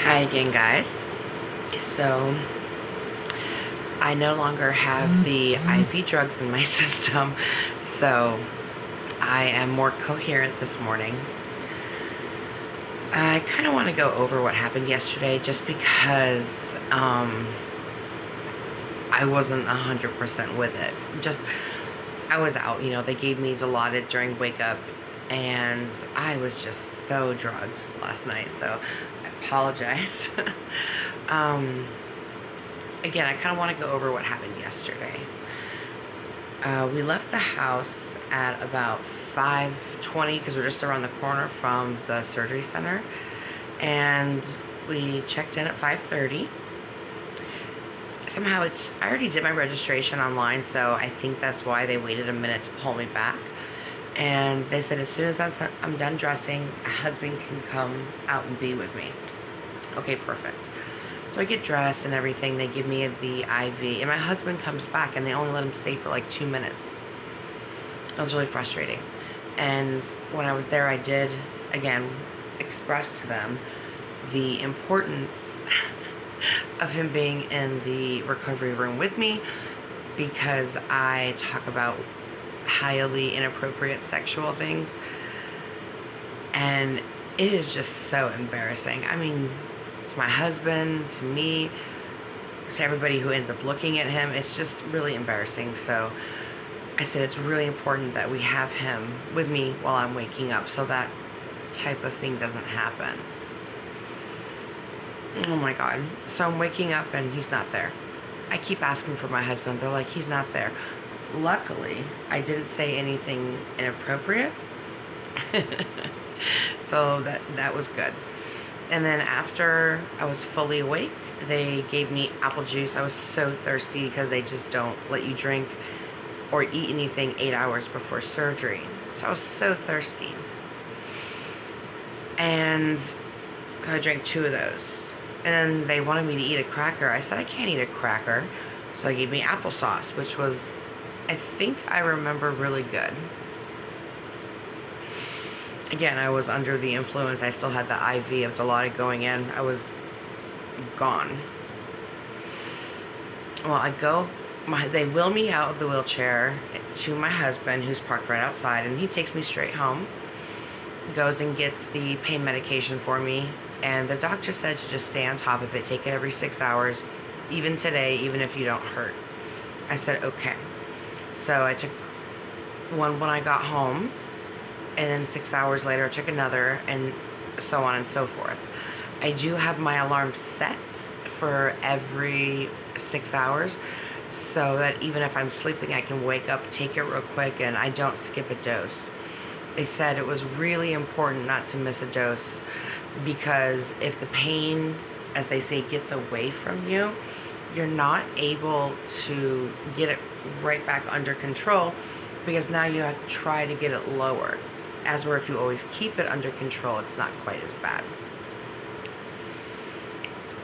Hi again, guys. So, I no longer have the IV drugs in my system, so I am more coherent this morning. I kind of want to go over what happened yesterday just because I wasn't 100% with it. I was out, they gave me Dilaudid during wake up, and I was just so drugged last night, so I apologize. um, Again, I kind of want to go over what happened yesterday. We left the house at about 5:20 because we're just around the corner from the surgery center, and we checked in at 5:30. Somehow I already did my registration online, so I think that's why they waited a minute to pull me back. And they said as soon as I'm done dressing, a husband can come out and be with me. Okay, perfect. So I get dressed and everything. They give me the IV, and my husband comes back, and they only let him stay for like 2 minutes. It was really frustrating. And when I was there, I did, again, express to them the importance of him being in the recovery room with me, because I talk about highly inappropriate sexual things, and it is just so embarrassing. I mean, to my husband, to me, to everybody who ends up looking at him, it's just really embarrassing. So I said it's really important that we have him with me while I'm waking up so that type of thing doesn't happen. Oh my God. So I'm waking up and he's not there. I keep asking for my husband. They're like, he's not there. Luckily, I didn't say anything inappropriate. So that was good. And then after I was fully awake, they gave me apple juice. I was so thirsty because they just don't let you drink or eat anything 8 hours before surgery. So I was so thirsty. And so I drank 2 of those. And they wanted me to eat a cracker. I said I can't eat a cracker. So they gave me applesauce, which was, I think I remember, really good. Again, I was under the influence. I still had the IV of Dilaudid going in. I was gone. Well, they wheel me out of the wheelchair to my husband, who's parked right outside, and he takes me straight home, goes and gets the pain medication for me, and the doctor said to just stay on top of it, take it every 6 hours, even today, even if you don't hurt. I said, okay. So I took one when I got home, and then 6 hours later I took another, and so on and so forth. I do have my alarm set for every 6 hours, so that even if I'm sleeping, I can wake up, take it real quick, and I don't skip a dose. They said it was really important not to miss a dose, because if the pain, as they say, gets away from you, you're not able to get it right back under control, because now you have to try to get it lower. As where if you always keep it under control, it's not quite as bad.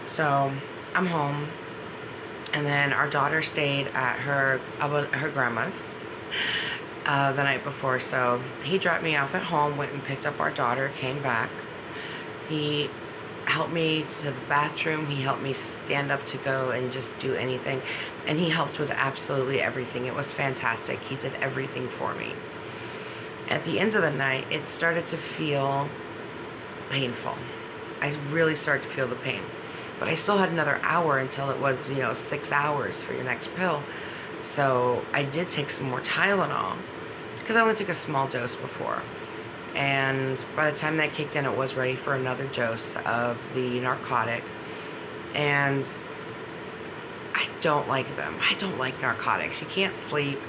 So I'm home, and then our daughter stayed at her grandma's the night before. So he dropped me off at home, went and picked up our daughter, came back. He helped me to the bathroom. He helped me stand up to go and just do anything. And he helped with absolutely everything. It was fantastic. He did everything for me. At the end of the night, it started to feel painful. I really started to feel the pain. But I still had another hour until it was, 6 hours for your next pill. So I did take some more Tylenol, because I only took a small dose before. And by the time that kicked in, it was ready for another dose of the narcotic. And I don't like them. I don't like narcotics. You can't sleep.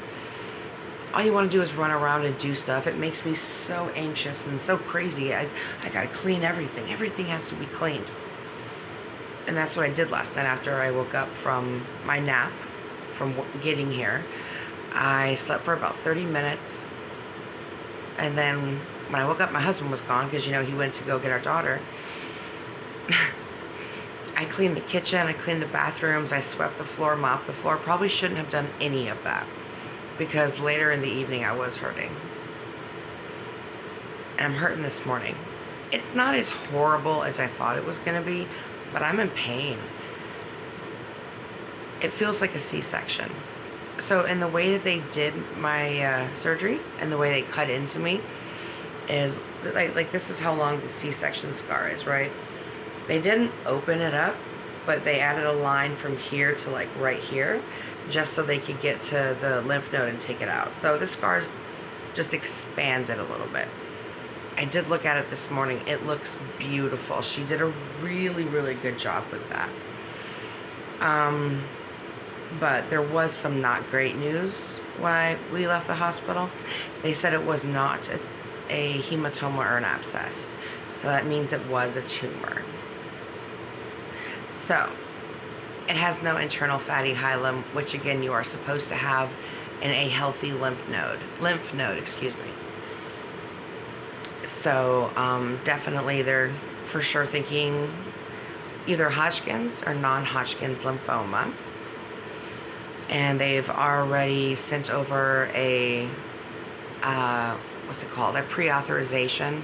All you want to do is run around and do stuff. It makes me so anxious and so crazy. I gotta clean everything. Everything has to be cleaned. And that's what I did last night after I woke up from my nap, from getting here. I slept for about 30 minutes. And then when I woke up, my husband was gone, because, he went to go get our daughter. I cleaned the kitchen, I cleaned the bathrooms, I swept the floor, mopped the floor. Probably shouldn't have done any of that, because later in the evening I was hurting. And I'm hurting this morning. It's not as horrible as I thought it was going to be, but I'm in pain. It feels like a C-section. So, in the way that they did my surgery and the way they cut into me is like this is how long the C-section scar is, right? They didn't open it up, but they added a line from here to like right here, just so they could get to the lymph node and take it out. So the scars just expanded a little bit. I did look at it this morning. It looks beautiful. She did a really, really good job with that. But there was some not great news when we left the hospital. They said it was not a hematoma or an abscess. So that means it was a tumor. So, it has no internal fatty hilum, which again you are supposed to have in a healthy lymph node, excuse me. So, definitely they're for sure thinking either Hodgkin's or non-Hodgkin's lymphoma. And they've already sent over a, a pre-authorization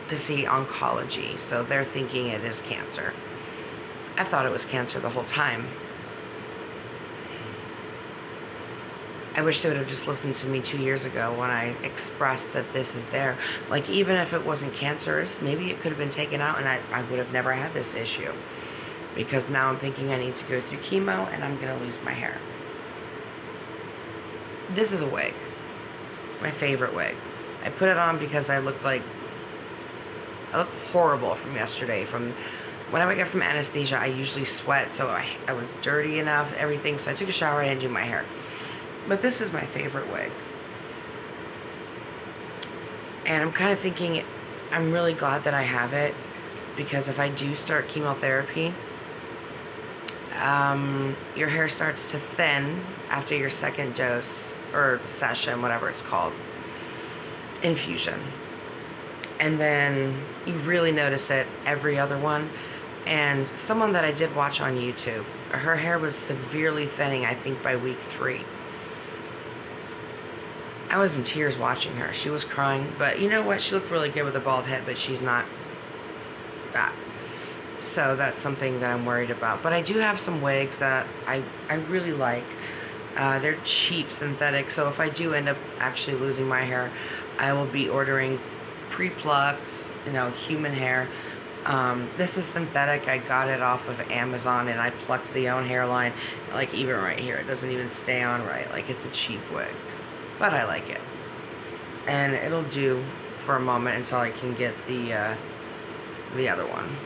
to see oncology. So they're thinking it is cancer. I thought it was cancer the whole time. I wish they would have just listened to me 2 years ago when I expressed that this is there. Like, even if it wasn't cancerous, maybe it could have been taken out and I would have never had this issue. Because now I'm thinking I need to go through chemo and I'm going to lose my hair. This is a wig. It's my favorite wig. I put it on because I look horrible from yesterday. From when I wake up from anesthesia, I usually sweat, so I was dirty enough, everything. So I took a shower and didn't do my hair. But this is my favorite wig. And I'm kind of thinking, I'm really glad that I have it, because if I do start chemotherapy, your hair starts to thin after your second dose or session, whatever it's called, infusion. And then you really notice it every other one. And someone that I did watch on YouTube, her hair was severely thinning, I think, by week 3. I was in tears watching her. She was crying, but you know what? She looked really good with a bald head, but she's not fat. So that's something that I'm worried about. But I do have some wigs that I really like. They're cheap synthetic, so if I do end up actually losing my hair, I will be ordering pre-plucked, human hair. This is synthetic. I got it off of Amazon, and I plucked the own hairline. Like, even right here, it doesn't even stay on right. Like, it's a cheap wig, but I like it, and it'll do for a moment until I can get the other one.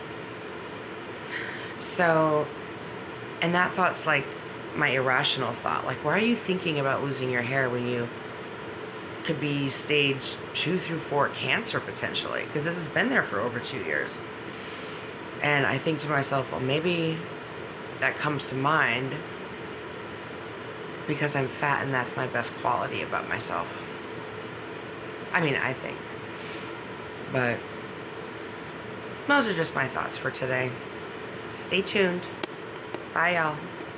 So, and that thought's like my irrational thought. Like, why are you thinking about losing your hair when you could be stage 2 through 4 cancer potentially? Because this has been there for over 2 years. And I think to myself, well, maybe that comes to mind because I'm fat and that's my best quality about myself. I mean, I think. But those are just my thoughts for today. Stay tuned. Bye, y'all.